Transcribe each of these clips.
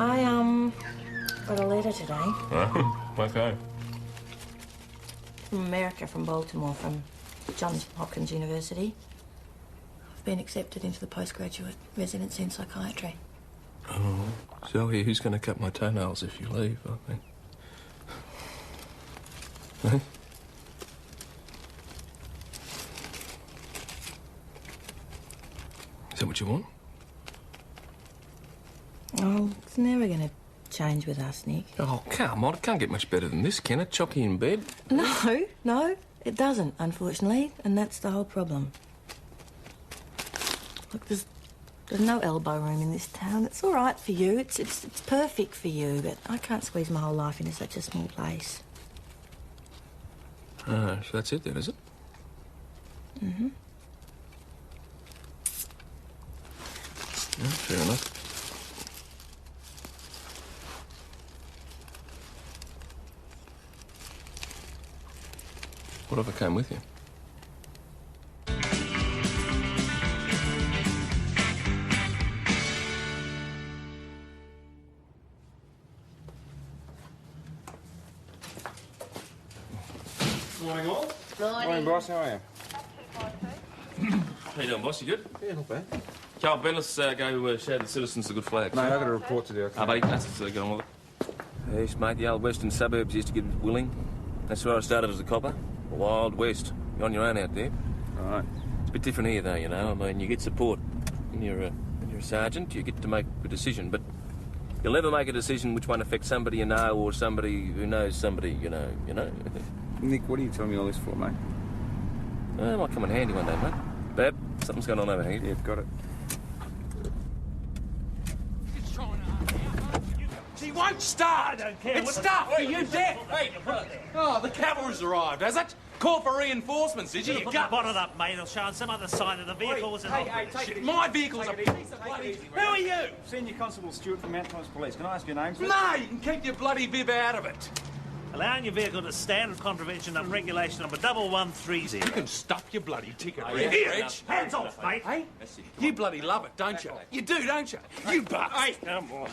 I, got a letter today. Oh, okay. From America, from Baltimore, from Johns Hopkins University. I've been accepted into the postgraduate residency in psychiatry. Oh, Zoe, who's going to cut my toenails if you leave, I think? Eh? Is that what you want? Oh, it's never going to change with us, Nick. Oh, come on. It can't get much better than this, can it? Chocky in bed? No, it doesn't, unfortunately, and that's the whole problem. Look, there's no elbow room in this town. It's all right for you. It's perfect for you, but I can't squeeze my whole life into such a small place. Ah, so that's it then, is it? Mm-hmm. Yeah, fair enough. What if I came with you? Morning, all. Morning, boss. How are you? How you doing, boss? You good? Yeah, not bad. Carl, Ben, let's go show the citizens the good flag. Mate, I've got a report to do. Ah, buddy, that's get on with it. Yes, mate, the old western suburbs used to get willing. That's where I started as a copper. The Wild West. You're on your own out there. All right. It's a bit different here, though, you know. I mean, you get support. When you're a sergeant, you get to make a decision, but you'll never make a decision which one affects somebody you know or somebody who knows somebody you know, Nick, what are you telling me all this for, mate? Well, it might come in handy one day, mate. Bab, something's going on over here. Yeah, got it. She won't start! I don't care. It's stuffed! Are you deaf? Oh, the cavalry's arrived, has it? Call for reinforcements, did you? Put the bonnet up, mate. They'll show some other sign that the vehicle was an Shit, my vehicle's a piece of bloody... Who are you? Senior Constable Stewart from Mount Thomas Police. Can I ask your name, sir? No, you can keep your bloody bib out of it. allowing your vehicle to stand in contravention of regulation number 1130. You can stuff your bloody ticket, Oh, Reg. yeah. Reg. Hands off, mate. Hey? You bloody love it, don't you? You do, don't you? You bucks. Hey, come on.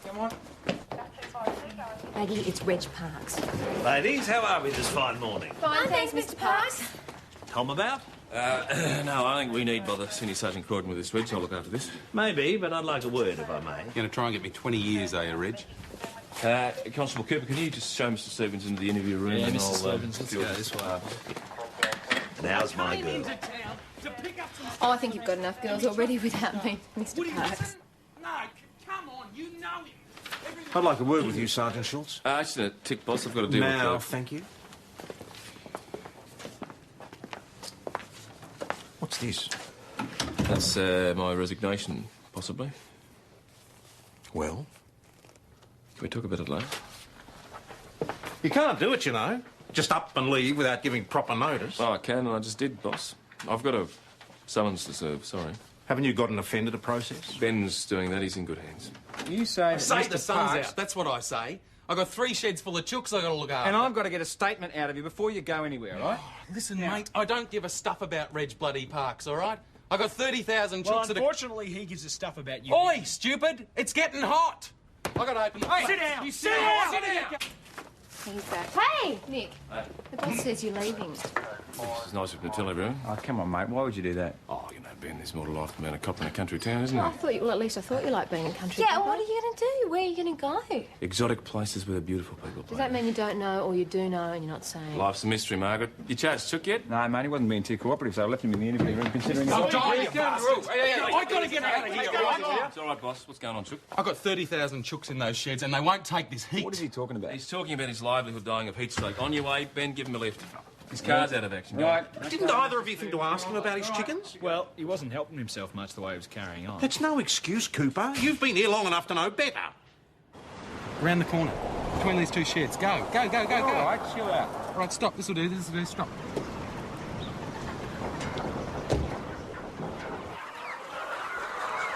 Come on. Maggie, it's Reg Parks. Ladies, how are we this fine morning? Fine, thanks, Mr. Parks. Tom about? No, I think we need bother Senior Sergeant Croydon with this, Reg. I'll look after this. Maybe, but I'd like a word, if I may. You're going to try and get me 20 years, are you, Reg? Constable Cooper, can you just show Mr. Stevens into the interview room? Yeah, and Mr. I'll, Stevens, let's go this way. And how's my girl? Oh, I think you've got enough girls already without me, Mr. Parks. No, come on, you know him. I'd like a word with you, Sergeant Schultz. Just a tick, boss. I've got to deal Now, with thank you. What's this? That's my resignation, possibly. Well? Can we talk about it later? You can't do it, you know. Just up and leave without giving proper notice. Oh, I can, and I just did, boss. I've got a summons to serve, sorry. Haven't you got an offender to process? Ben's doing that. He's in good hands. You say that Say Mr. the sun's Parks, out, that's what I say. I've got 3 sheds full of chooks I've got to look after. and I've got to get a statement out of you before you go anywhere, right? Listen, mate, I don't give a stuff about Reg bloody Parks, all right? I got 30,000 chooks Well, that are... unfortunately, he gives us stuff about you. Oi, stupid! It's getting hot! I got to open the... Hey, sit down! You sit down! Sit down! He's back. Hey, Nick. The boss says you're leaving. It's nice of him to tell everyone. Oh, come on, mate. Why would you do that? Oh, you know, Ben, there's more to life than being a cop in a country town, isn't I there? thought you, well, at least I thought you liked being in country. Yeah, what are you going to do? Where are you going to go? Exotic places where the beautiful people play. Does that mean you don't know or you do know and you're not saying? Life's a mystery, Margaret. You charged Chook yet? No, mate, he wasn't being too cooperative, so I left him in the interview room considering... I'll die, you bastard! I got to get out of here, all right? It's all right, boss. What's going on, Chook? I've got 30,000 chooks in those sheds and they won't take this heat. What is he talking about? He's talking about his livelihood dying of heat stroke. On your way, Ben, give him a lift. His car's out of action. Right. Didn't either of you think to ask him about his chickens? Well, he wasn't helping himself much the way he was carrying on. That's no excuse, Cooper. You've been here long enough to know better. Around the corner, between these 2 sheds. Go, go, go, go, go. All right, chill out. Right, stop. This will do, stop.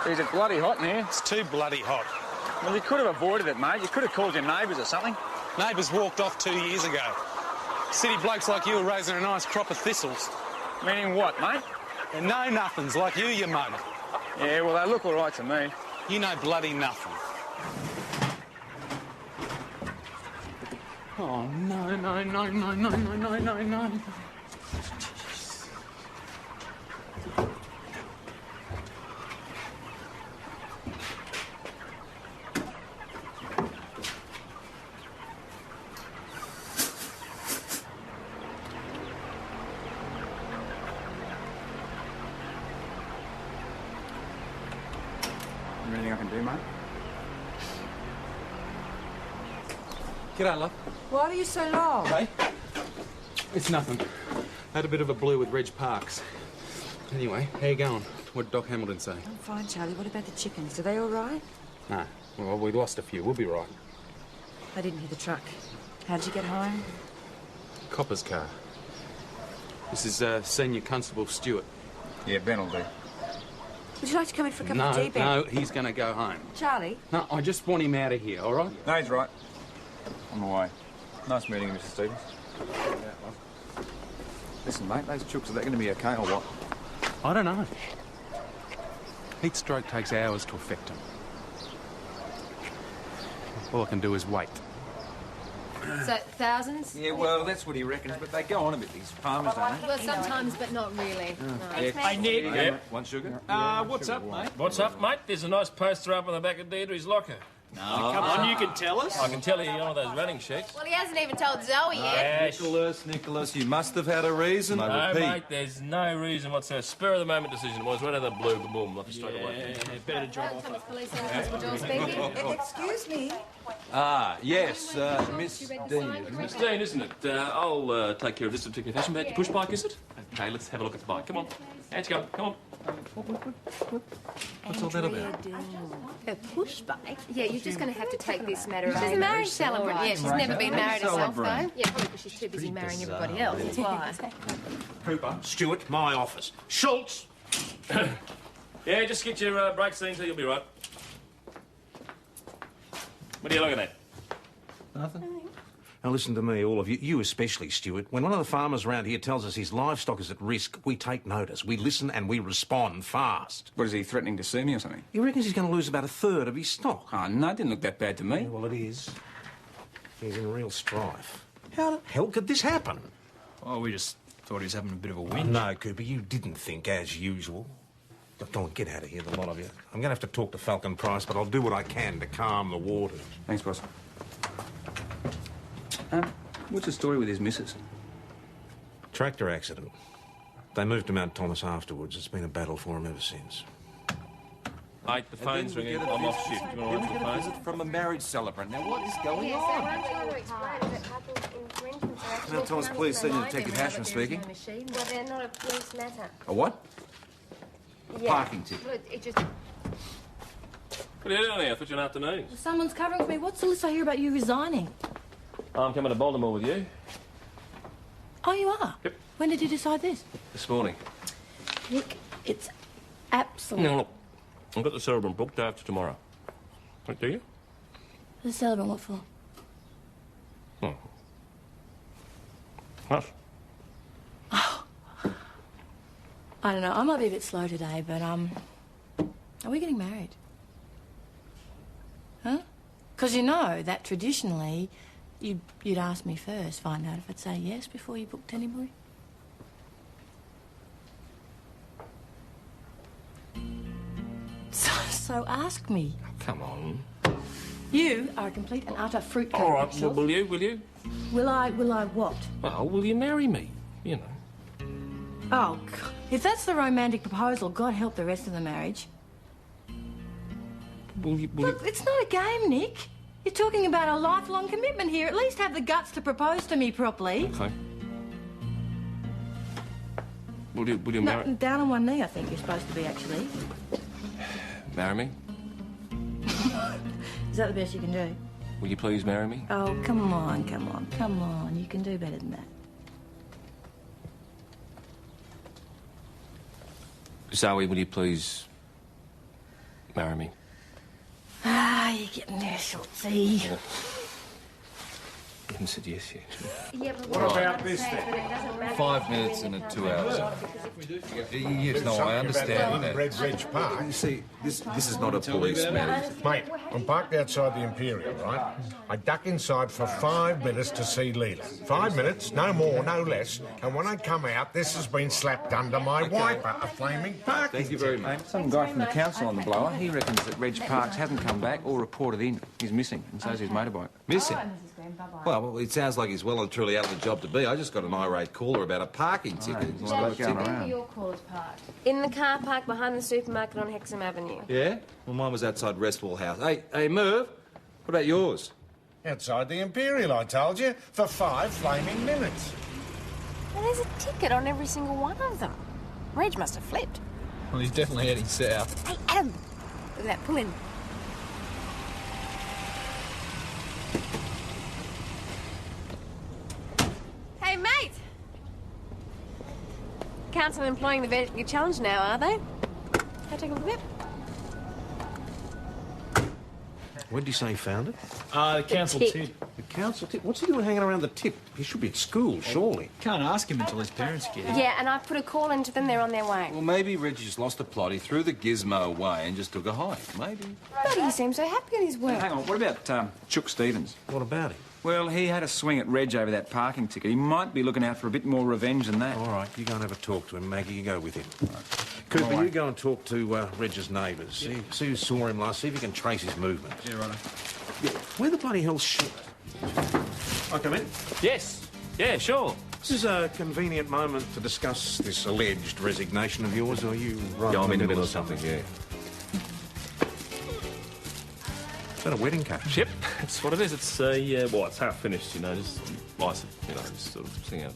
Is it bloody hot in here? It's too bloody hot. Well, you could have avoided it, mate. You could have called your neighbours or something. Neighbours walked off 2 years ago. City blokes like you are raising a nice crop of thistles. Meaning what, mate? And no nothings like you mug. Yeah, well, they look all right to me. You know bloody nothing. Oh, no, no, no, no, no, no, no, no, no. Anything I can do, mate? G'day, love. Why are you so long? Hey? It's nothing. Had a bit of a blue with Reg Parks. Anyway, how you going? What did Doc Hamilton say? I'm fine, Charlie. What about the chickens? Are they all right? No. Well, we lost a few. We'll be right. I didn't hear the truck. How did you get home? Copper's car. This is Senior Constable Stewart. Yeah, Ben will do. Would you like to come in for a cup of tea, Ben? No, he's going to go home. Charlie? No, I just want him out of here, all right? No, he's right. On the way. Nice meeting you, Mr. Stevens. Yeah, well. Listen, mate, those chooks, are they going to be okay or what? I don't know. Heat stroke takes hours to affect him. All I can do is wait. So, thousands? Yeah, well, that's what he reckons, but they go on a bit, these farmers, don't they? Well, sometimes, but not really. No. Hey, Nick. Yep. One sugar? What's up, mate? What's up, mate? There's a nice poster up on the back of Deirdre's locker. No, come on, you can tell us. I can tell you you're one of those running sheets. Well, he hasn't even told Zoe yet. Nicholas, you must have had a reason. No, I repeat. mate, there's no reason whatsoever. Spur of the moment decision. It was right out of the blue, boom, like a straight away. Better drop off. Thomas Police and Constable Joel speaking. Excuse me. Ah, yes, Miss You read the Dean. sign? Miss Dean, isn't it? I'll take care of this particular fashion. About your push bike, is it? Okay, let's have a look at the bike. Come on. Out you go. Come on. What's all that about? Her push bike? Yeah, you're just going to have to take this matter of... She's a marriage celebrant. Yeah, she's never been married herself, though. Yeah, probably because she's too busy marrying everybody else. That's why. Cooper, Stewart, my office. Schultz! Yeah, just get your brake scenes so you'll be right. What are you looking at? Nothing. Now listen to me, all of you. You especially, Stewart. When one of the farmers around here tells us his livestock is at risk, we take notice. We listen and we respond fast. What, is he threatening to sue me or something? He reckons he's going to lose about a third of his stock. Oh, no, it didn't look that bad to me. Yeah, well, it is. He's in real strife. How the hell could this happen? Oh, we just thought he was having a bit of a whinge. No, Cooper, you didn't think as usual. Look, go on, get out of here, the lot of you. I'm going to have to talk to Falcon Price, but I'll do what I can to calm the waters. Thanks, boss. What's the story with his missus? Tractor accident. They moved to Mount Thomas afterwards. It's been a battle for him ever since. Mate, the phone's ringing. I'm off shift. Do you want to answer the phone? Visit from a marriage celebrant. Now, what is going Yeah, so on? what I'm trying to explain is that husband's infringements are actually... Mount Thomas Police Senior Detective Hashman speaking. Well, they're not a police matter. A what? Yeah. Parking ticket. Well, it just... What are you doing here? I thought you had an afternoon. Someone's covering for me. What's the list I hear about you resigning? I'm coming to Baltimore with you. Oh, you are? Yep. When did you decide this? This morning. Nick, it's absolute... No, look. I've got the celebrant booked after tomorrow. What, do you? The celebrant, what for? Oh. What? Oh. I don't know. I might be a bit slow today, but, are we getting married? Huh? Because you know that traditionally you'd ask me first, find out if I'd say yes before you booked anybody. So ask me. Come on. You are a complete and utter fruitcake. All right, yourself. will you? Will you? Will I what? Well, will you marry me? You know. Oh, God. If that's the romantic proposal, God help the rest of the marriage. Will you? Look, it's not a game, Nick. You're talking about a lifelong commitment here. At least have the guts to propose to me properly. Okay. Will you No, marry? down on one knee, I think you're supposed to be, actually. Marry me? Is that the best you can do? Will you please marry me? Oh, come on, come on, come on. You can do better than that. Zoe, will you please marry me? Ah, you're getting there, Schultzy. haven't said yes yet. Yeah, but What about this then? 5 minutes and 2 hours. Yes, no, I understand that. Red Ridge Park. You see, this is not a police matter. Mate, I'm parked outside the Imperial, right? I duck inside for 5 minutes to see Leela. 5 minutes, no more, no less. And when I come out, this has been slapped under my wiper, a flaming parking Thank you very much. Some guy from the council on the blower, he reckons that Reg Parks hasn't come back or reported in. He's missing, and so's his motorbike. Missing? Well, it sounds like he's well and truly out of the job to be. I just got an irate caller about a parking ticket. There's a lot going Where were around. your cars parked? In the car park behind the supermarket on Hexham Avenue. Yeah? Well, mine was outside Restwall House. Hey, Merv, what about yours? outside the Imperial, I told you, for 5 flaming minutes. Well, there's a ticket on every single one of them. Reg must have flipped. Well, he's definitely heading south. Hey, Adam! Look at that, pull in. Hey, mate! Council employing the vertically challenged now, are they? Can I take a look at it? Where did you say he found it? The council tip. The council tip? What's he doing hanging around the tip? He should be at school, surely. Can't ask him until his parents get here. Yeah, and I've put a call into them. They're on their way. Well, maybe Reggie just lost the plot. He threw the gizmo away and just took a hike. Maybe. But he seems so happy at his work. Hang on, what about Chook Stevens? What about him? Well, he had a swing at Reg over that parking ticket. He might be looking out for a bit more revenge than that. All right, you go and have a talk to him, Maggie. You go with him. Right. Cooper, you go and talk to Reg's neighbours. Yeah. See who saw him last. See if you can trace his movements. Yeah, right. Yeah. Where the bloody hell's shit? I come in? Yes. Yeah, sure. This is a convenient moment to discuss this alleged resignation of yours, or are you right Yeah, I'm in the middle of something, yeah. Is that a wedding cake? Yep, that's what it is. It's well, it's half finished, you know, just nice, you know, just sort of thing out.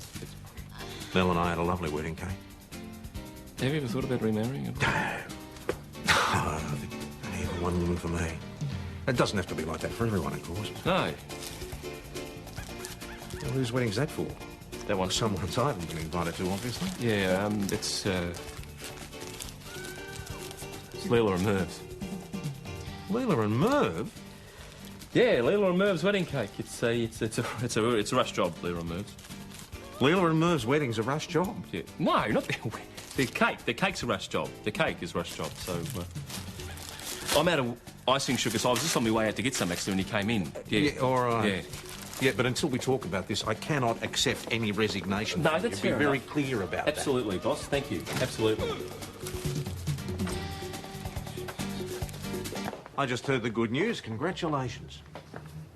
Mel and I had a lovely wedding cake. Have you ever thought about remarrying? I think only ever one woman for me. It doesn't have to be like that for everyone, of course. No. Well, whose wedding's that for? That one. Someone's I haven't been invited to, obviously. Yeah, it's Leela and Merv's. Leela and Merv? Yeah, Leela and Merv's wedding cake. It's a rush job, Leela and Merv's. Leela and Merv's wedding's a rush job? Yeah. No, not the cake. The cake's a rush job. The cake is a rush job, so... I'm out of icing sugar, so I was just on my way out to get some actually when you came in. Yeah, all right. Yeah. Yeah, but until we talk about this, I cannot accept any resignation. No, that's fair enough. Be very enough. clear about that. Absolutely, boss. Thank you. Absolutely. I just heard the good news. Congratulations.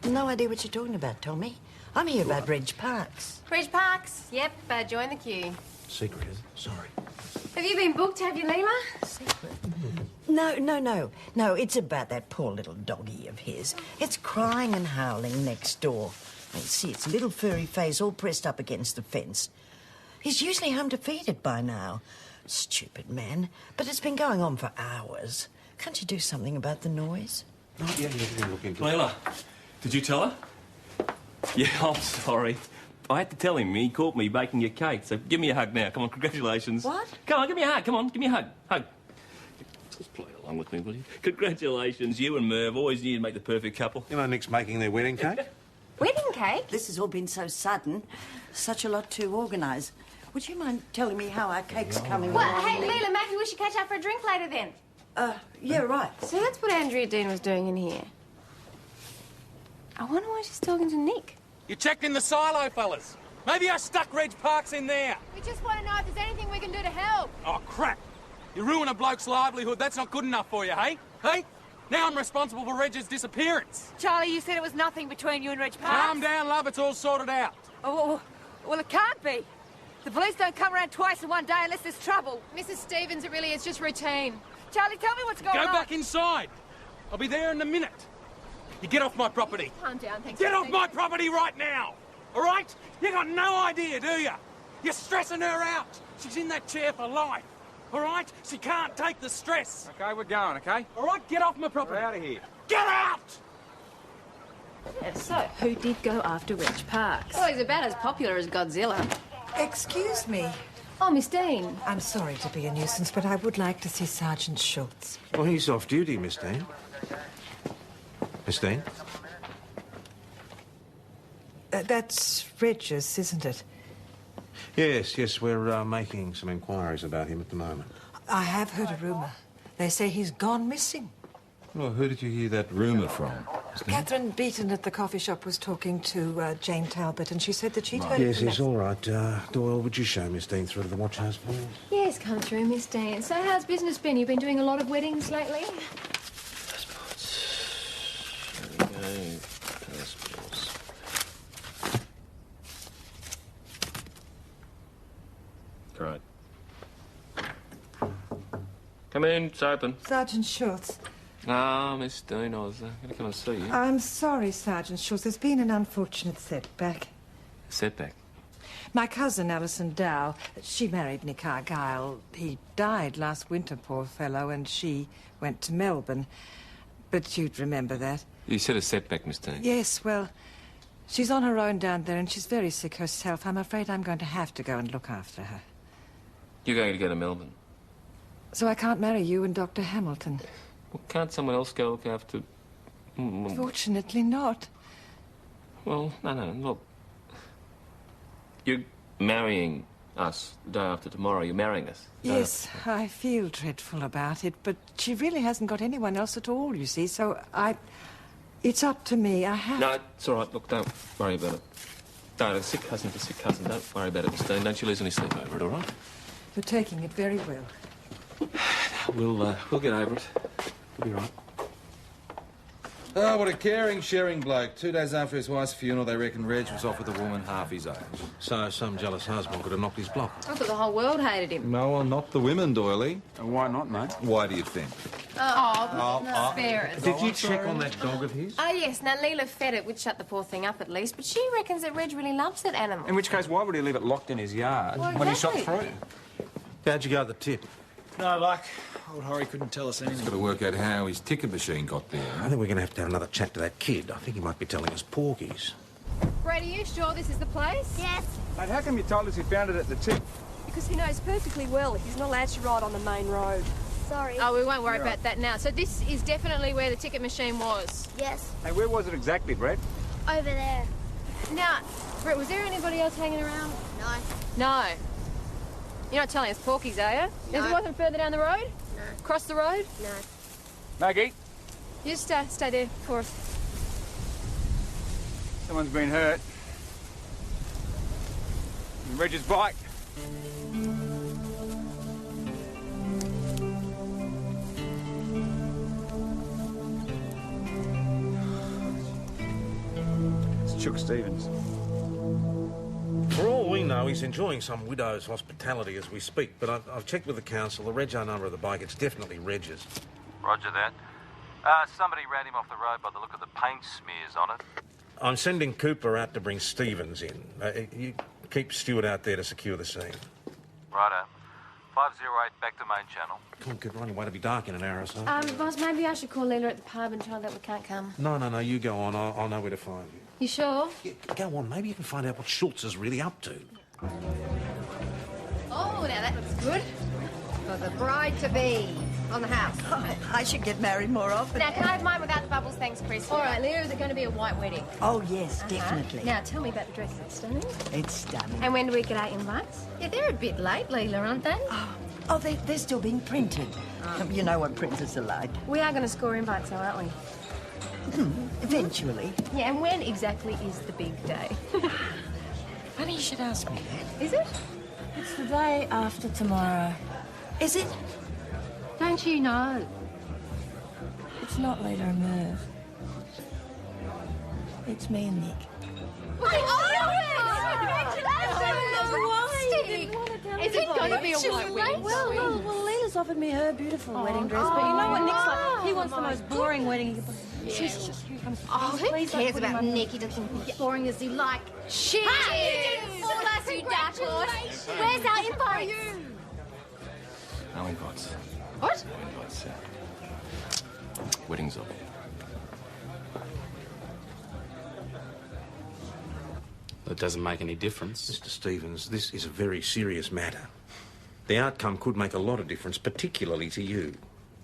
No idea what you're talking about, Tommy. I'm here about Reg Parks. Reg Parks? Yep, join the queue. Secret, is it? Sorry. Have you been booked, have you, Leela? Secret? No, it's about that poor little doggy of his. It's crying and howling next door. You see its little furry face all pressed up against the fence. He's usually home to feed it by now. Stupid man. But it's been going on for hours. Can't you do something about the noise? Oh, yeah, look into it. Leela, did you tell her? Yeah, I'm sorry. I had to tell him. He caught me baking your cake. So give me a hug now. Come on, congratulations. What? Come on, give me a hug. Come on, give me a hug. Hug. Just play along with me, will you? Congratulations. You and Merv always knew you'd make the perfect couple. You know Nick's making their wedding cake? Wedding cake? This has all been so sudden. Such a lot to organise. Would you mind telling me how our cake's coming Well, along? hey, Leela, maybe we should catch up for a drink later then. Yeah, right. So that's what Andrea Dean was doing in here. I wonder why she's talking to Nick. You checked in the silo, fellas. Maybe I stuck Reg Parks in there. We just want to know if there's anything we can do to help. Oh, crap. You ruin a bloke's livelihood. That's not good enough for you, hey? Hey? Now I'm responsible for Reg's disappearance. Charlie, you said it was nothing between you and Reg Parks. Calm down, love. It's all sorted out. Oh, well, it can't be. The police don't come around twice in one day unless there's trouble. Mrs. Stevens, it really is just routine. Charlie, tell me what's going on. Go back inside. I'll be there in a minute. You get off my property. Calm down, thanks. Get off my property right now. All right? You got no idea, do you? You're stressing her out. She's in that chair for life. All right? She can't take the stress. Okay, we're going, okay? All right? Get off my property. We're out of here. Get out! Yeah, so, who did go after Reg Parks? Oh, he's about as popular as Godzilla. Excuse me. Oh, Miss Dean. I'm sorry to be a nuisance, but I would like to see Sergeant Schultz. Well, he's off duty, Miss Dean. Miss Dean? That's Regis, isn't it? Yes, we're making some inquiries about him at the moment. I have heard a rumour. They say he's gone missing. Well, who did you hear that rumour from? Catherine Beaton at the coffee shop was talking to Jane Talbot, and she said that she'd heard... Yes, all right. Doyle, would you show Miss Dean through to the watch house, please? Yes, come through, Miss Dean. So how's business been? You've been doing a lot of weddings lately? Passports. Great. Come in, it's open. Sergeant Schultz. Ah, Miss Dean, I was going to come and see you. I'm sorry, Sergeant Schultz. There's been an unfortunate setback. A setback? My cousin, Alison Dow, she married Nick Argyle. He died last winter, poor fellow, and she went to Melbourne. But you'd remember that. You said a setback, Miss Dean. Yes, well, she's on her own down there, and she's very sick herself. I'm afraid I'm going to have to go and look after her. You're going to go to Melbourne? So I can't marry you and Dr. Hamilton? Well, can't someone else go look after... Fortunately not. Well, no, look. You're marrying us the day after tomorrow. You're marrying us. Yes, I feel dreadful about it, but she really hasn't got anyone else at all, you see, so it's up to me. I have... No, it's all right. Look, don't worry about it. Don't. A sick cousin's a sick cousin. Don't worry about it, Miss Dean. Don't you lose any sleep over it, all right? You're taking it very well. We'll get over it. We'll be right. Oh, what a caring, sharing bloke. 2 days after his wife's funeral, they reckon Reg was off with a woman half his age. So some jealous husband could have knocked his block. I thought the whole world hated him. No, well, not the women, Doily. Why not, mate? Why do you think? Spare us. Did you check on that dog of his? Oh, yes. Now, Leela fed it, which shut the poor thing up at least, but she reckons that Reg really loves that animal. In which case, why would he leave it locked in his yard Well, when he shot exactly. through? How'd you go at the tip? No luck. Old Horry couldn't tell us He's anything. got to work out how his ticket machine got there. I think we're going to have another chat to that kid. I think he might be telling us porkies. Brad, are you sure this is the place? Yes, Mate, how come you told us you found it at the tip? Because he knows perfectly well he's not allowed to ride on the main road. sorry. Oh, we won't worry about that now. So this is definitely where the ticket machine was? Yes, Hey, where was it exactly, Brett? over there. Now, Brett, was there anybody else hanging around? No. No. You're not telling us porkies, are you? No. There wasn't further down the road? No. Across the road? No. Maggie, You just stay there for us. someone's been hurt. Reg's bike. It's Chuck Stevens. For all we know, he's enjoying some widow's hospitality as we speak, but I've checked with the council, the rego number of the bike, it's definitely Reg's. Roger that. Somebody ran him off the road by the look of the paint smears on it. I'm sending Cooper out to bring Stevens in. You keep Stewart out there to secure the scene. Righto. 508 back to main channel. Come on, Cooper, on your way to be dark in an hour or so. Boss, maybe I should call Leela at the pub and tell her that we can't come. No, you go on. I'll know where to find you. You sure? Yeah, go on, maybe you can find out what Schultz is really up to. Oh, now that looks good. For the bride-to-be on the house. I should get married more often. Now, can I have mine without the bubbles? Thanks, Chris. All right, Leela, is it going to be a white wedding? Oh, yes, definitely. Now, tell me about the dress. It's stunning. It's stunning. And when do we get our invites? Yeah, they're a bit late, Leela, aren't they? Oh, they're still being printed. You know what printers are like. We are going to score invites, though, aren't we? Eventually. Yeah, and when exactly is the big day? Funny you should ask me that. Is it? It's the day after tomorrow. Is it? Don't you know? It's not Leela and Merv. It's me and Nick. Is it going to be a white wedding? Well, Leela's offered me her beautiful wedding dress, but you know what Nick's like? He wants the most boring wedding he can put. She's just, here comes. Oh, who Please don't cares put him about up. Nick? He doesn't think he's boring as he like. Shit! You didn't fool us, you dark horse. Where's our invite? No invites. What? No invites. Wedding's off. That doesn't make any difference. Mr. Stevens, this is a very serious matter. The outcome could make a lot of difference, particularly to you.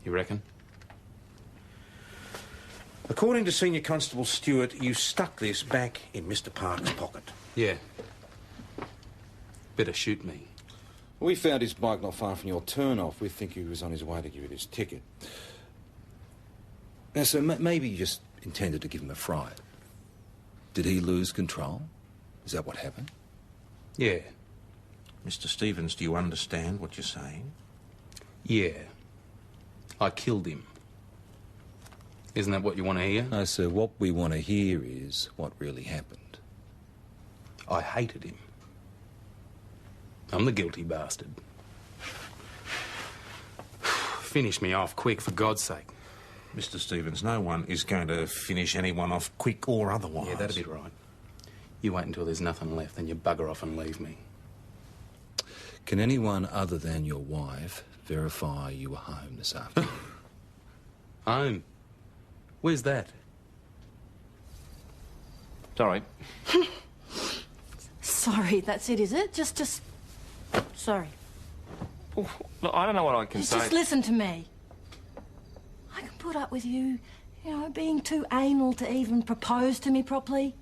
You reckon? According to Senior Constable Stewart, you stuck this back in Mr. Park's pocket. Yeah. Better shoot me. We found his bike not far from your turn-off. We think he was on his way to give you his ticket. Now, sir, maybe you just intended to give him a fright. Did he lose control? Is that what happened? Yeah. Mr. Stevens, do you understand what you're saying? Yeah. I killed him. Isn't that what you want to hear? No, sir, what we want to hear is what really happened. I hated him. I'm the guilty bastard. Finish me off quick, for God's sake. Mr. Stevens, no one is going to finish anyone off quick or otherwise. Yeah, that'd be right. You wait until there's nothing left, then you bugger off and leave me. Can anyone other than your wife verify you were home this afternoon? Home? Where's that? Sorry. Sorry, that's it, is it? Just... Sorry. Look, I don't know what I can say. Just listen to me. I can put up with you, being too anal to even propose to me properly.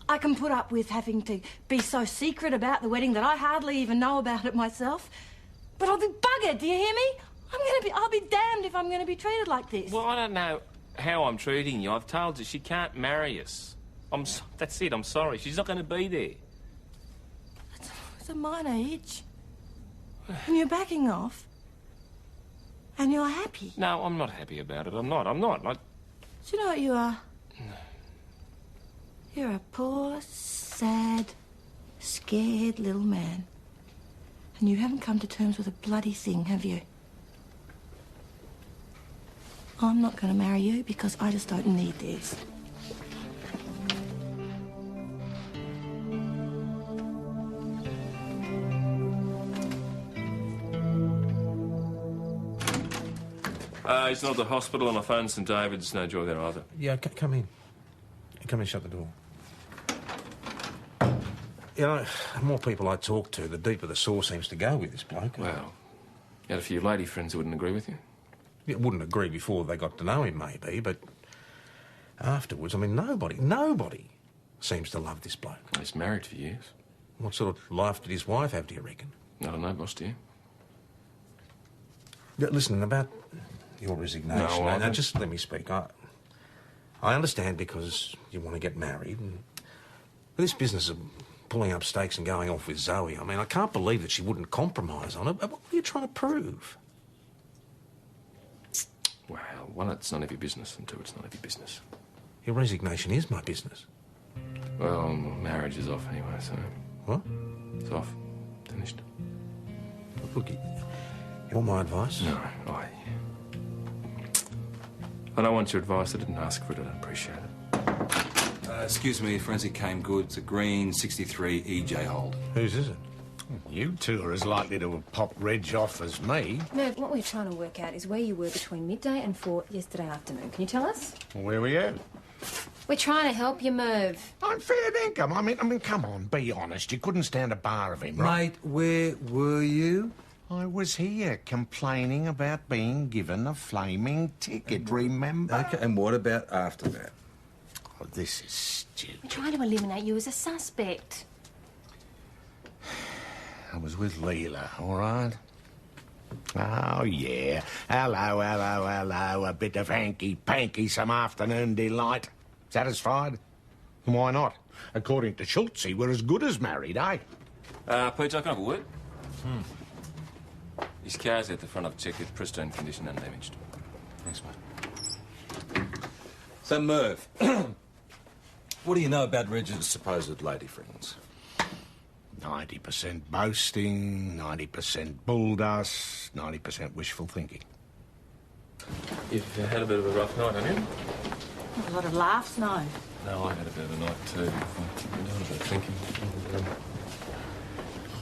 I can put up with having to be so secret about the wedding that I hardly even know about it myself. But I'll be buggered, do you hear me? I'll be damned if I'm going to be treated like this. Well, I don't know how I'm treating you. I've told her she can't marry us. That's it, I'm sorry. She's not going to be there. It's a minor itch. And you're backing off. And you're happy. No, I'm not happy about it. I'm not. Do you know what you are? You're a poor, sad, scared little man. And you haven't come to terms with a bloody thing, have you? I'm not going to marry you because I just don't need this. He's not at the hospital, and I phoned St David's. No joy there either. Yeah, come in. Come in, shut the door. The more people I talk to, the deeper the sore seems to go with this bloke. Well, you had a few lady friends who wouldn't agree with you. Yeah, wouldn't agree before they got to know him, maybe, but afterwards, nobody seems to love this bloke. He's married for years. What sort of life did his wife have, do you reckon? I don't know, boss, do you? Yeah, listen, about your resignation... No, now, just let me speak. I understand because you want to get married, and this business of pulling up stakes and going off with Zoe, I can't believe that she wouldn't compromise on it. What are you trying to prove? Well, one, it's none of your business, and two, it's none of your business. Your resignation is my business. Well, marriage is off anyway, so... What? It's off. Finished. Look, you want my advice? No, I don't want your advice. I didn't ask for it. I don't appreciate it. Excuse me, forensic came good. It's a green 63 EJ hold. Whose is it? You two are as likely to have popped Reg off as me. Merv, what we're trying to work out is where you were between midday and 4 yesterday afternoon. Can you tell us? Where were you? We're trying to help you, Merv. I'm fair dinkum. I mean, come on, be honest. You couldn't stand a bar of him, right? Mate, where were you? I was here complaining about being given a flaming ticket, remember? Okay, and what about after that? Oh, this is stupid. We're trying to eliminate you as a suspect. I was with Leela, all right? Oh, yeah. Hello. A bit of hanky-panky, some afternoon delight. Satisfied? Why not? According to Schultz, we're as good as married, eh? Pete, I can have a word? His car's at the front. I've checked it. Pristine condition, undamaged. Thanks, mate. So, Merv, what do you know about Reg's supposed lady friends? 90% boasting, 90% bulldust, 90% wishful thinking. You've had a bit of a rough night, haven't you? A lot of laughs, no. No, I had a bit of a night too. I've been doing a bit of thinking.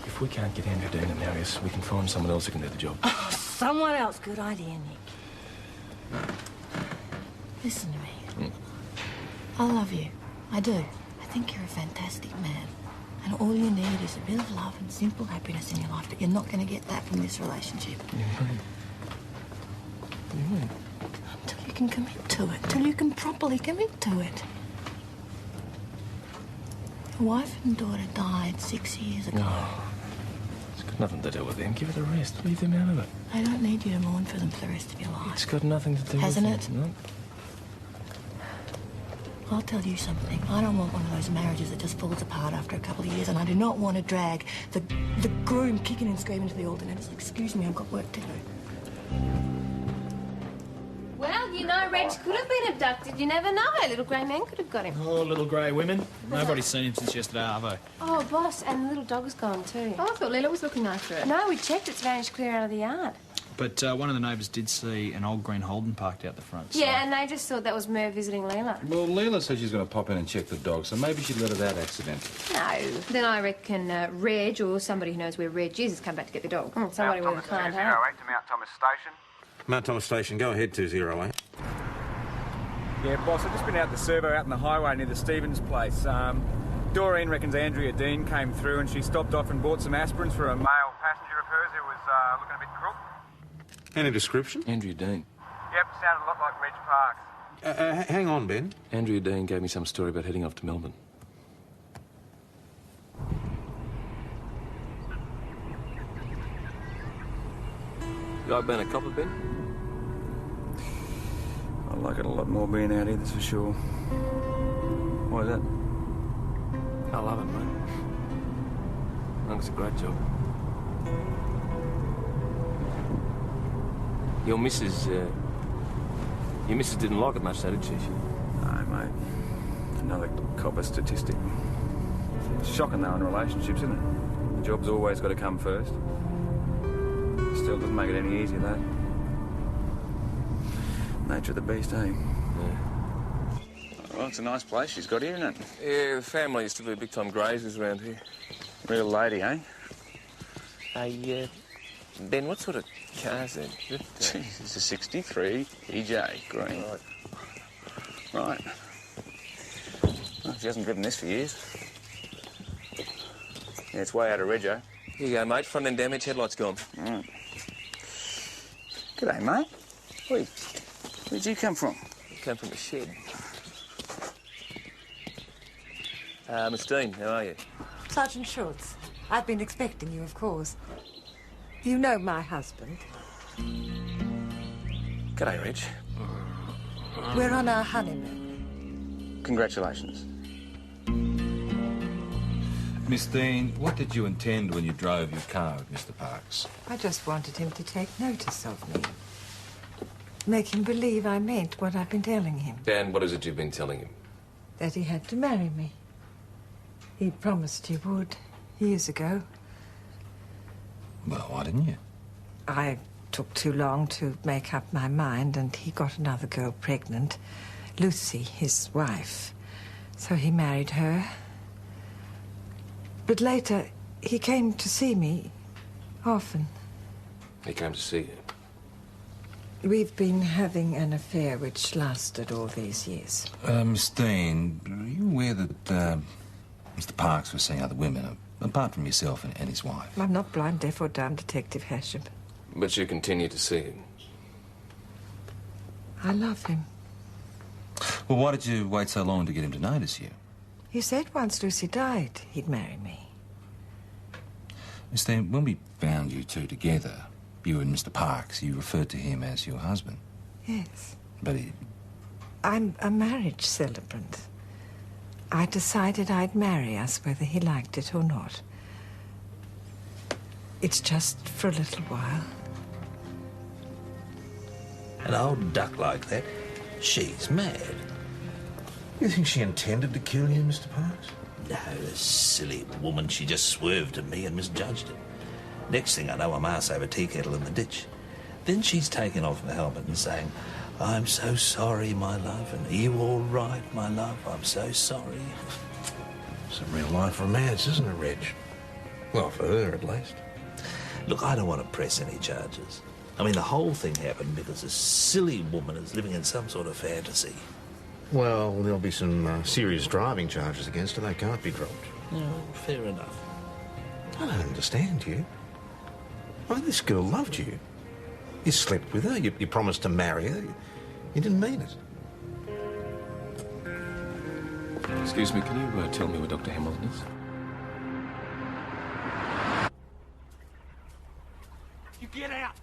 If we can't get Andrew Dean to marry us, we can find someone else who can do the job. Oh, someone else. Good idea, Nick. Listen to me. I love you. I do. I think you're a fantastic man. And all you need is a bit of love and simple happiness in your life, but you're not going to get that from this relationship. You mean? Until you you can commit to it, till you can properly commit to it. Your wife and daughter died 6 years ago. Oh, it's got nothing to do with them. Give it a rest. Leave them out of it. I don't need you to mourn for them for the rest of your life. It's got nothing to do Hasn't with it? them. No. I'll tell you something. I don't want one of those marriages that just falls apart after a couple of years, and I do not want to drag the groom kicking and screaming to the alternators. Excuse me, I've got work to do. Well, you know, Reg could have been abducted. You never know. A little grey man could have got him. Oh, little grey women. Nobody's seen him since yesterday, have they? Oh, boss, and the little dog's gone too. Oh, I thought Leela was looking after it. No, we checked. It's vanished clear out of the yard. But one of the neighbours did see an old green Holden parked out the front. So. Yeah, and they just thought that was Merv visiting Leela. Well, Leela said she's going to pop in and check the dog, so maybe she let it out accidentally. No. Then I reckon Reg, or somebody who knows where Reg is, has come back to get the dog. Somebody with a kind heart. 208 to Mount Thomas Station. Mount Thomas Station, go ahead, 208. Yeah, boss, I've just been out the servo out on the highway near the Stevens place. Doreen reckons Andrea Dean came through and she stopped off and bought some aspirins for a Male passenger of hers who was looking a bit crook. Any description? Andrea Dean. Yep, sounded a lot like Reg Parks. Hang on, Ben. Andrea Dean gave me some story about heading off to Melbourne. You like being a copper, Ben? I like it a lot more being out here, that's for sure. Why is that? I love it, mate. I think it's a great job. Your missus didn't like it much, though, did she? No, mate. Another copper statistic. It's shocking, though, in relationships, isn't it? The job's always got to come first. Still doesn't make it any easier, though. Nature of the beast, eh? Yeah. Well, it's a nice place she's got here, isn't it? Yeah, the family used to be big-time graziers around here. Real lady, eh? Hey, Ben, what sort of car is that? Jeez, it's a 63 EJ green. Right. Well, she hasn't driven this for years. Yeah, it's way out of rego. Here you go, mate. Front end damage, headlights gone. Right. G'day, mate. Where'd you come from? Came from a shed. Miss Dean, how are you? Sergeant Schultz, I've been expecting you, of course. You know my husband. G'day, Reg. We're on our honeymoon. Congratulations. Miss Dean, what did you intend when you drove your car with Mr. Parks? I just wanted him to take notice of me. Make him believe I meant what I've been telling him. Dan, what is it you've been telling him? That he had to marry me. He promised he would, years ago. Well, why didn't you? I took too long to make up my mind, and he got another girl pregnant. Lucy, his wife. So he married her. But later, he came to see me often. He came to see you? We've been having an affair which lasted all these years. Miss Dean, are you aware that Mr. Parks was seeing other women, apart from yourself and his wife? I'm not blind, deaf or dumb, Detective Hasham. But you continue to see him? I love him. Well, why did you wait so long to get him to notice you? He said once Lucy died, he'd marry me. Miss Dean, when we found you two together, you and Mr. Parks, you referred to him as your husband. Yes. But he... I'm a marriage celebrant. I decided I'd marry us whether he liked it or not. It's just for a little while. An old duck like that, she's mad. You think she intended to kill you, Mr. Parks? No, the silly woman. She just swerved at me and misjudged it. Next thing I know, I'm arse over tea kettle in the ditch. Then she's taking off her helmet and saying, "I'm so sorry, my love, and are you all right, my love? I'm so sorry." Some real-life romance, isn't it, Reg? Well, for her, at least. Look, I don't want to press any charges. I mean, the whole thing happened because this silly woman is living in some sort of fantasy. Well, there'll be some serious driving charges against her. They can't be dropped. No, fair enough. I don't understand you. I mean, this girl loved you. You slept with her. You promised to marry her. You didn't mean it. Excuse me, can you tell me where Dr. Hamilton is? You get out!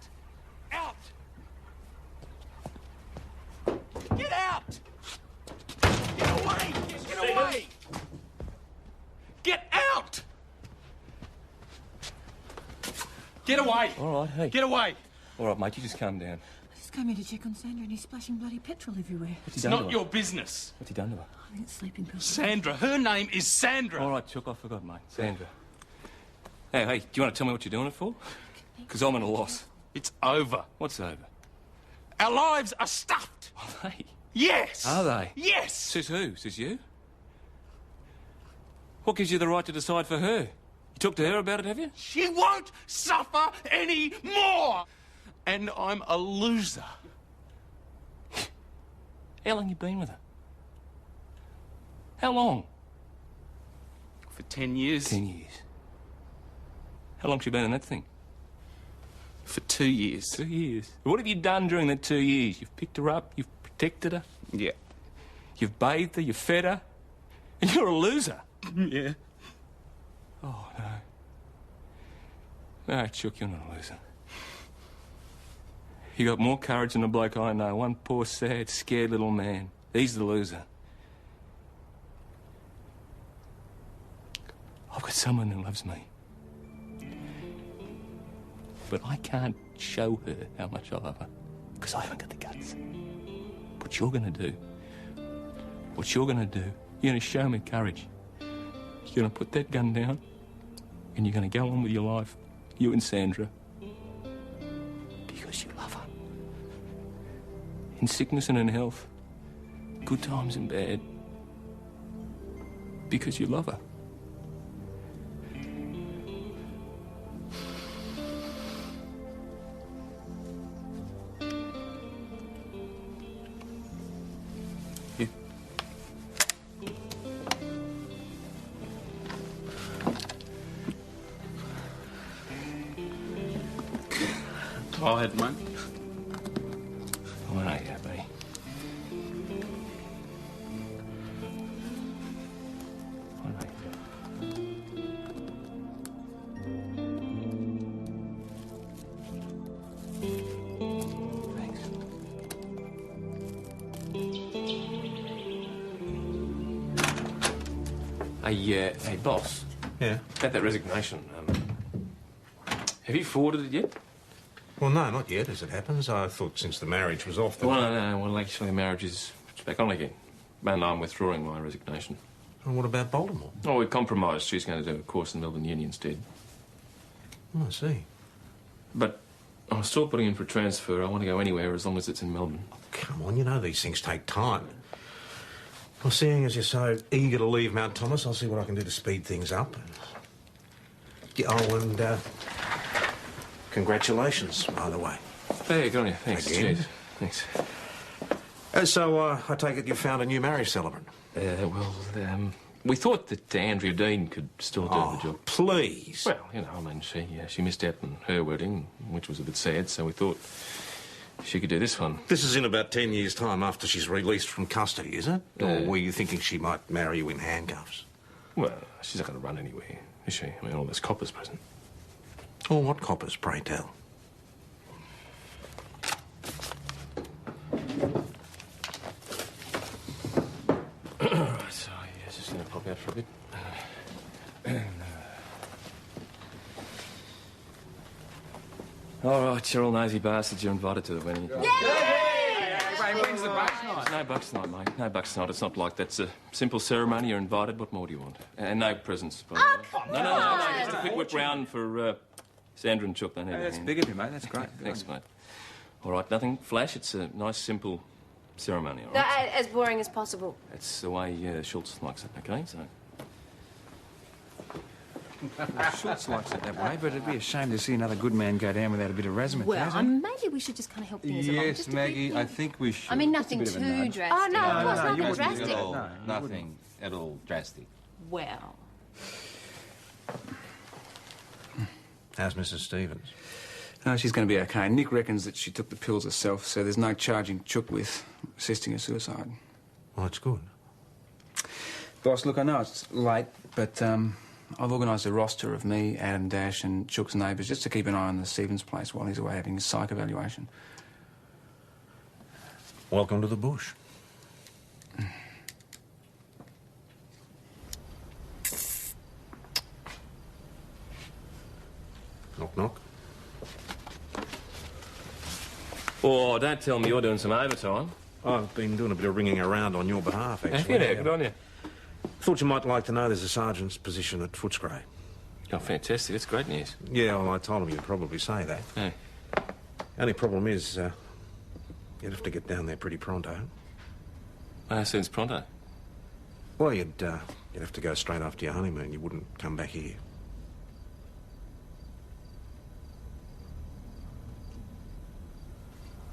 Out! Get out! Get away! Get away! Get out! Get away! All right, hey. Get away! All right, mate, you just calm down. I just came here to check on Sandra and he's splashing bloody petrol everywhere. It's not your business. What's he done to her? I think it's sleeping pills. Sandra. Her name is Sandra. All right, Chuck, I forgot, mate. Sandra. Hey, do you want to tell me what you're doing it for? Because I'm at a loss. It's over. What's over? Our lives are stuffed. Are they? Yes. Are they? Yes. Says who? Says you? What gives you the right to decide for her? You talked to her about it, have you? She won't suffer any more. And I'm a loser. How long you been with her? How long? For 10 years. 10 years. How long's she been in that thing? For 2 years. 2 years. What have you done during that 2 years? You've picked her up, you've protected her. Yeah. You've bathed her, you've fed her. And you're a loser. Yeah. Oh, no. No, Chuck, you're not a loser. You got more courage than a bloke I know. One poor, sad, scared little man. He's the loser. I've got someone who loves me. But I can't show her how much I love her. Because I haven't got the guts. What you're going to do, you're going to show me courage. You're going to put that gun down and you're going to go on with your life. You and Sandra. Because you love her. In sickness and in health. Good times and bad. Because you love her. You. Tired, mate. Oh, no, yeah, buddy. Hey, boss. Yeah? About that resignation, have you forwarded it yet? Well, no, not yet, as it happens. I thought since the marriage was off... Well, no. Well, actually, the marriage is back on again. And I'm withdrawing my resignation. And what about Baltimore? Oh, we compromised. She's going to do a course in the Melbourne Uni instead. Oh, I see. But I'm still putting in for a transfer. I want to go anywhere as long as it's in Melbourne. Oh, come on, you know these things take time. Well, seeing as you're so eager to leave Mount Thomas, I'll see what I can do to speed things up. Oh, and, congratulations, by the way. Hey, good on you. Thanks. Again. Cheers. Thanks. So, I take it you found a new marriage celebrant? We thought that Andrea Dean could still do the job. Please. Well, you know, I mean, she missed out on her wedding, which was a bit sad, so we thought she could do this one. This is in about 10 years' time after she's released from custody, is it? Or were you thinking she might marry you in handcuffs? Well, she's not going to run anywhere, is she? I mean, all those coppers present. Oh, what coppers, pray tell? Right, so, yeah, just going to pop out for a bit. All right, you're all nosy bastards. You're invited to the wedding. When's the bucks night? No bucks night, mate. No bucks night. It's not like that. It's a simple ceremony. You're invited. What more do you want? And no presents. By the way. No. Just a quick whip round for Sandra and Chuck. They need That's big of you, mate. That's great. Thanks, mate. All right, nothing flash. It's a nice, simple ceremony, all No, right? as boring as possible. That's the way Schultz likes it, okay? So... Schultz likes it that way, but it'd be a shame to see another good man go down without a bit of razzmatazz. Well, maybe we should just kind of help things along. Yes, Just a Maggie, bit, I think we should. I mean, nothing too drastic. Oh, no, of course, nothing drastic. Nothing at all drastic. Well. How's Mrs. Stevens? No, she's going to be okay. Nick reckons that she took the pills herself, so there's no charging Chook with assisting her suicide. Well, that's good. Boss, look, I know it's late, but I've organised a roster of me, Adam Dash and Chook's neighbours just to keep an eye on the Stevens place while he's away having his psych evaluation. Welcome to the bush. Knock, knock. Oh, don't tell me you're doing some overtime. I've been doing a bit of ringing around on your behalf, actually. Have you now? Good on you. Thought you might like to know there's a sergeant's position at Footscray. Oh, fantastic. That's great news. Yeah, well, I told him you'd probably say that. Hey. Only problem is, you'd have to get down there pretty pronto. How soon's pronto? Well, you'd have to go straight after your honeymoon. You wouldn't come back here.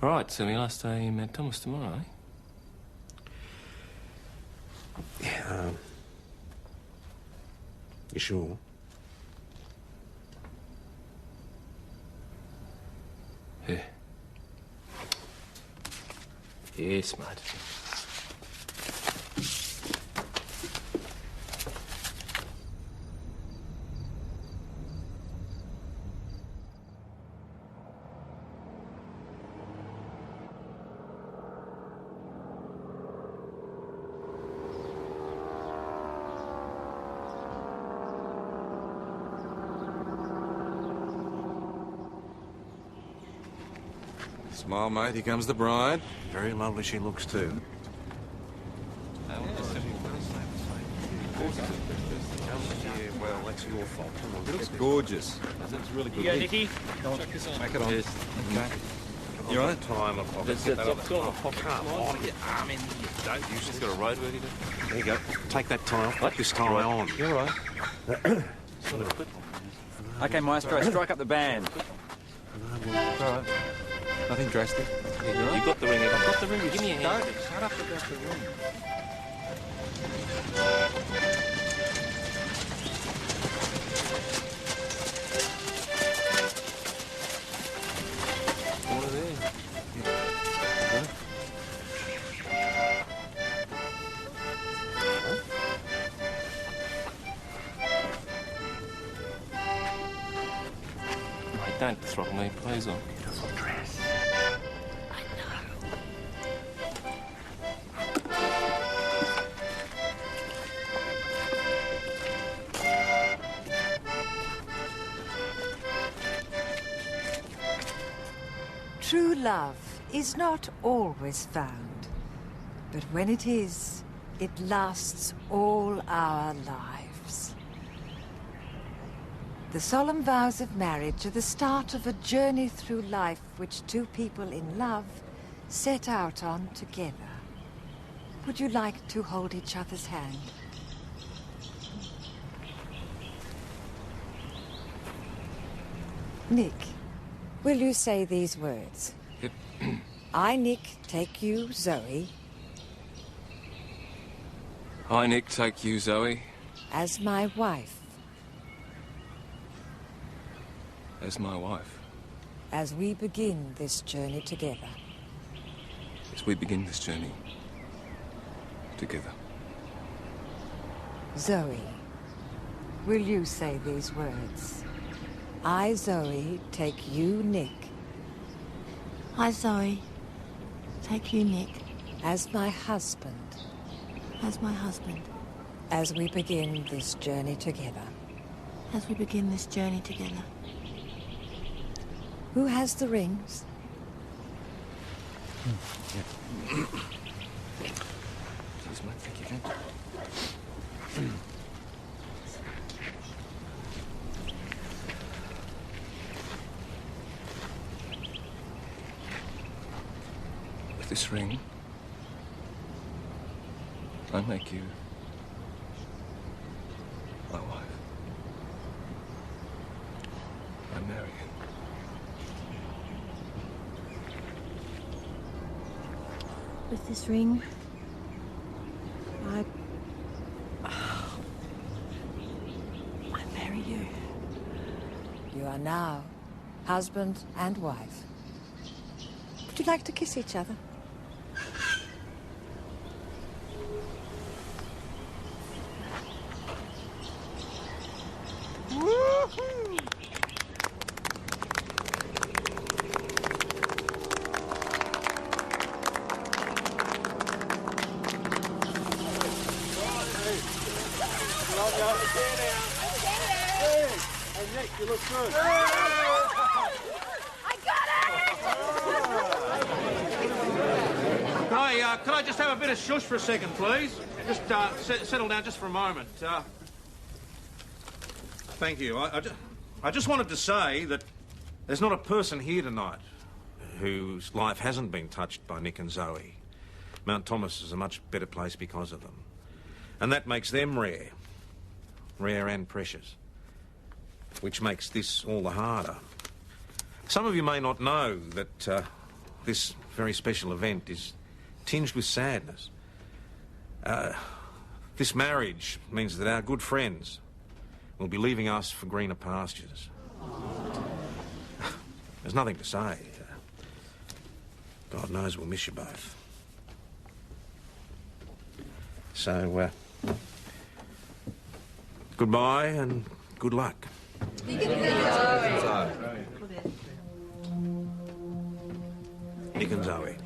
All right, so my last day in Mount Thomas tomorrow, eh? Yeah, you sure? Yeah. Yes, mate. Smile, mate. Here comes the bride. Very lovely she looks, too. Well, that's your fault. It looks gorgeous. It's really good. You go, Nicky. Check this out. Make it on. Yes. Okay. You on it? Time of That's get that on other the time. pocket. Come on, you arm in. You don't use She's this. got a road work to do. There you go. Take that tie off. Put this tie on. You're right. OK, Maestro, strike up the band. All right. Nothing drastic. You got the ring. I've got the ring. Give me a hand. Don't. Shut up about the ring. One of them. Mate, don't throttle me, please. On beautiful dress. I know. True love is not always found, but when it is, it lasts all our lives. The solemn vows of marriage are the start of a journey through life which two people in love set out on together. Would you like to hold each other's hand? Nick, will you say these words? I, Nick, take you, Zoe, I, Nick, take you, Zoe, as my wife, as my wife, as we begin this journey together. as we begin this journey together. Zoe, will you say these words? I, Zoe, take you, Nick. I, Zoe, take you, Nick. As my husband. As my husband. As we begin this journey together. As we begin this journey together. Who has the rings? Cheers, mate. Thank you, Ken. With this ring, I make you my wife. I marry you. With this ring, I marry you. You are now husband and wife. Would you like to kiss each other? Woohoo! Hey, Nick, you look good. I got Could I just have a bit of shush for a second, please? Just settle down just for a moment. Thank you. I just wanted to say that there's not a person here tonight whose life hasn't been touched by Nick and Zoe. Mount Thomas is a much better place because of them. And that makes them rare. Rare and precious. Which makes this all the harder. Some of you may not know that this very special event is tinged with sadness. This marriage means that our good friends will be leaving us for greener pastures. There's nothing to say. God knows we'll miss you both. So, goodbye and good luck. Nick and Zoe.